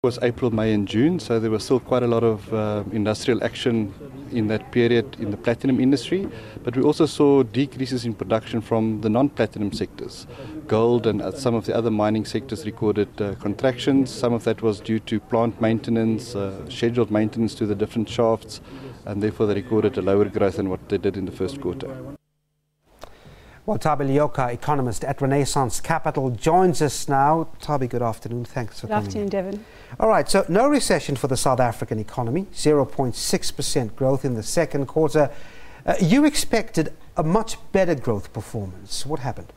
Was April, May and June, so there was still quite a lot of industrial action in that period in the platinum industry, but we also saw decreases in production from the non-platinum sectors. Gold and some of the other mining sectors recorded contractions. Some of that was due to plant maintenance, scheduled maintenance to the different shafts, and therefore they recorded a lower growth than what they did in the first quarter. Well, Tabi Lioka, economist at Renaissance Capital, joins us now. Tabi, good afternoon. Thanks for coming. Good afternoon, Devin. All right, so no recession for the South African economy, 0.6% growth in the second quarter. You expected a much better growth performance. What happened?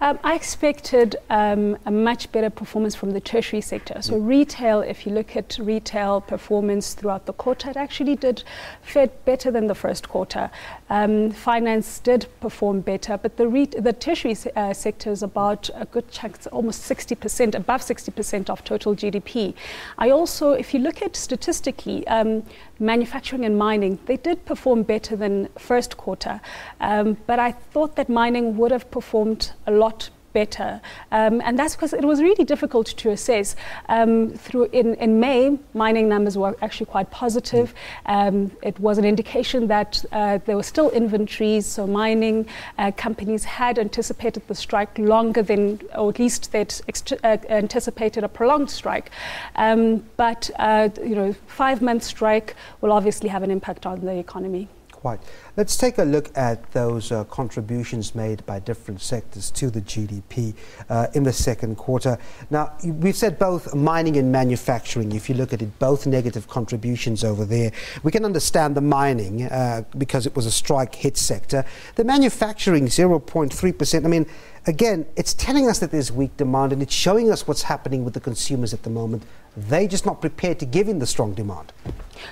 I expected a much better performance from the tertiary sector. So retail, if you look at retail performance throughout the quarter, it actually did fare better than the first quarter. Finance did perform better, but the tertiary sector is about a good chunk, almost 60%, above 60% of total GDP. I also, if you look at statistically, manufacturing and mining, they did perform better than first quarter, but I thought that mining would have performed a lot better, and that's because it was really difficult to assess. In May, mining numbers were actually quite positive. It was an indication that there were still inventories, so mining companies had anticipated the strike longer than, or at least they'd anticipated a prolonged strike. But 5-month strike will obviously have an impact on the economy. Right. Let's take a look at those contributions made by different sectors to the GDP in the second quarter. Now, we've said both mining and manufacturing. If you look at it, both negative contributions over there. We can understand the mining because it was a strike-hit sector. The manufacturing, 0.3%. I mean, again, it's telling us that there's weak demand, and it's showing us what's happening with the consumers at the moment. They're just not prepared to give in the strong demand.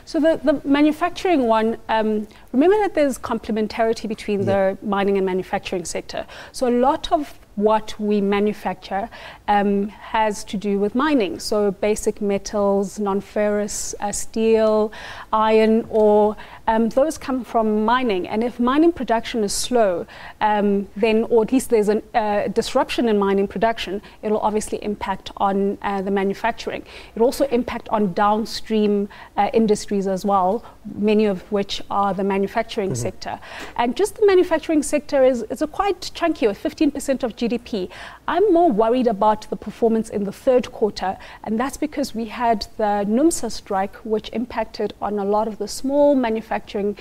So the manufacturing one, remember that there's complementarity between the mining and manufacturing sector. So a lot of what we manufacture has to do with mining. So basic metals, non-ferrous, steel, iron ore, those come from mining. And if mining production is slow, then, or at least there's a disruption in mining production, it'll obviously impact on the manufacturing. It'll also impact on downstream industries as well, many of which are the manufacturing sector. And just the manufacturing sector is a quite chunky, with 15% of GDP. I'm more worried about the performance in the third quarter, and that's because we had the NUMSA strike, which impacted on a lot of the small manufacturing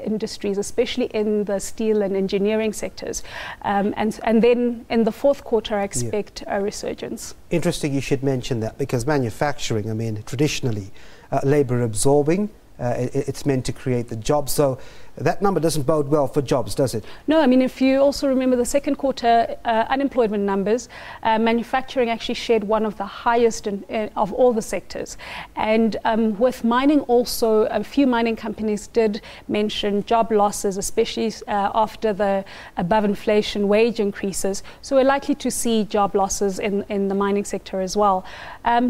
industries, especially in the steel and engineering sectors. And then in the fourth quarter, I expect a resurgence. Interesting you should mention that, because manufacturing, I mean, traditionally labor absorbing, it's meant to create the jobs. So that number doesn't bode well for jobs, does it? No, I mean, if you also remember the second quarter unemployment numbers, manufacturing actually shared one of the highest of all the sectors. And with mining also, a few mining companies did mention job losses, especially after the above inflation wage increases. So we're likely to see job losses in the mining sector as well.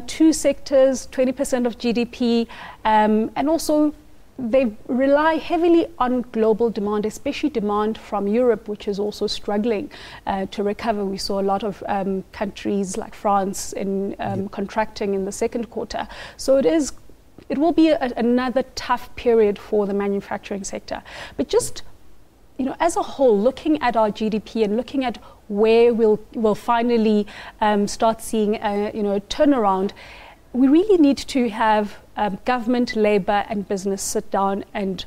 Two sectors, 20% of GDP, and also they rely heavily on global demand, especially demand from Europe, which is also struggling to recover. We saw a lot of countries like France contracting in the second quarter. So it will be another tough period for the manufacturing sector. But just, as a whole, looking at our GDP and looking at where we'll finally start seeing a turnaround, we really need to have government, labour and business sit down and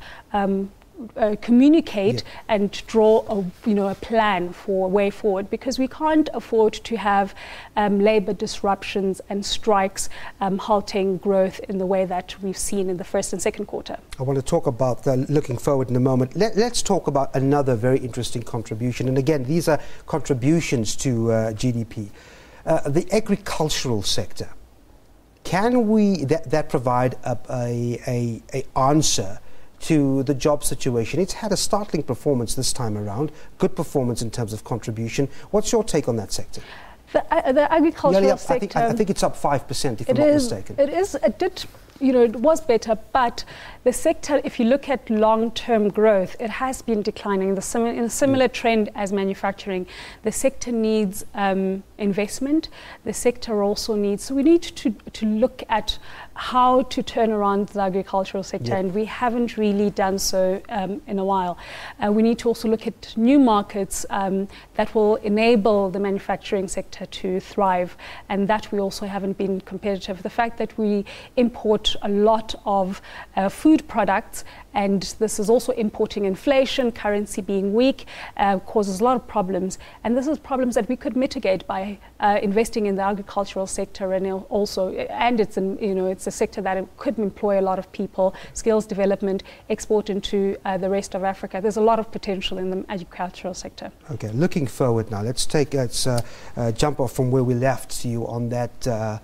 communicate and draw a plan for way forward, because we can't afford to have labour disruptions and strikes halting growth in the way that we've seen in the first and second quarter. I want to talk about looking forward in a moment. Let's talk about another very interesting contribution, and again, these are contributions to GDP. The agricultural sector. Can we that provide a answer to the job situation? It's had a startling performance this time around, good performance in terms of contribution. What's your take on that sector? The agricultural sector. I think it's up 5%, if I'm not mistaken. It is. It did it was better, but the sector, if you look at long-term growth, it has been declining in a similar trend as manufacturing. The sector needs investment. The sector also needs, so we need to look at how to turn around the agricultural sector, and we haven't really done so in a while. We need to also look at new markets that will enable the manufacturing sector to thrive, and that we also haven't been competitive. The fact that we import a lot of food products, and this is also importing inflation, currency being weak, causes a lot of problems, and this is problems that we could mitigate by investing in the agricultural sector, and also, and it's a sector that could employ a lot of people, skills development, export into the rest of Africa. There's a lot of potential in the agricultural sector. Okay, looking forward now, let's jump off from where we left you on that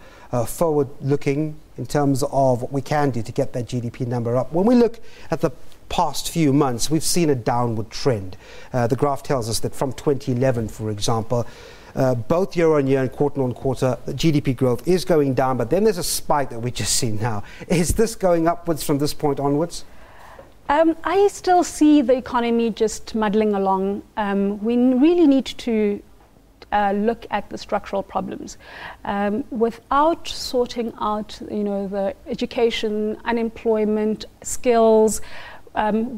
forward looking in terms of what we can do to get that GDP number up. When we look at the past few months, we've seen a downward trend. The graph tells us that from 2011, for example, both year on year and quarter on quarter, the GDP growth is going down, but then there's a spike that we just see now. Is this going upwards from this point onwards? I still see the economy just muddling along. We really need to look at the structural problems. Without sorting out, the education, unemployment, skills,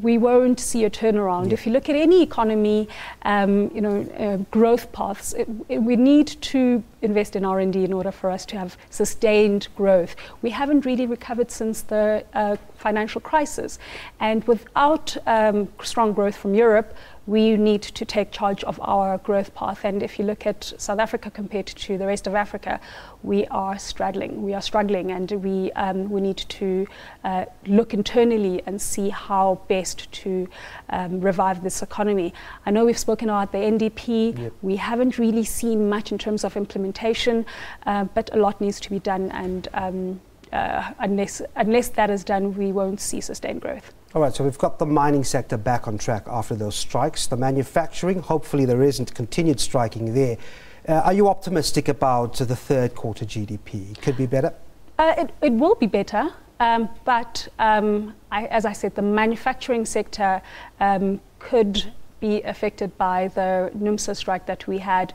we won't see a turnaround. If you look at any economy, growth paths, we need to invest in R&D in order for us to have sustained growth. We haven't really recovered since the financial crisis. And without strong growth from Europe, we need to take charge of our growth path. And if you look at South Africa compared to the rest of Africa, we are struggling. And we need to look internally and see how best to revive this economy. I know we've spoken about the NDP. Yep. We haven't really seen much in terms of implementation, but a lot needs to be done. And unless that is done, we won't see sustained growth. All right, so we've got the mining sector back on track after those strikes. The manufacturing, hopefully there isn't continued striking there. Are you optimistic about the third quarter GDP? Could be better? It will be better, but as I said, the manufacturing sector could be affected by the NUMSA strike that we had,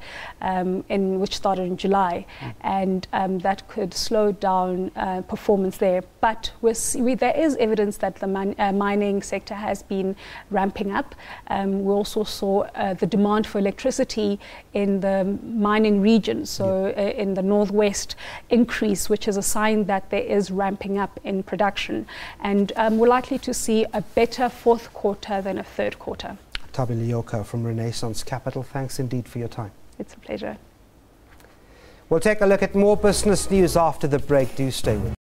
which started in July, and that could slow down performance there. But there is evidence that the mining sector has been ramping up. We also saw the demand for electricity in the mining region, so in the northwest, increase, which is a sign that there is ramping up in production. And we're likely to see a better fourth quarter than a third quarter. Tabi Leoka from Renaissance Capital, thanks indeed for your time. It's a pleasure. We'll take a look at more business news after the break. Do stay with us.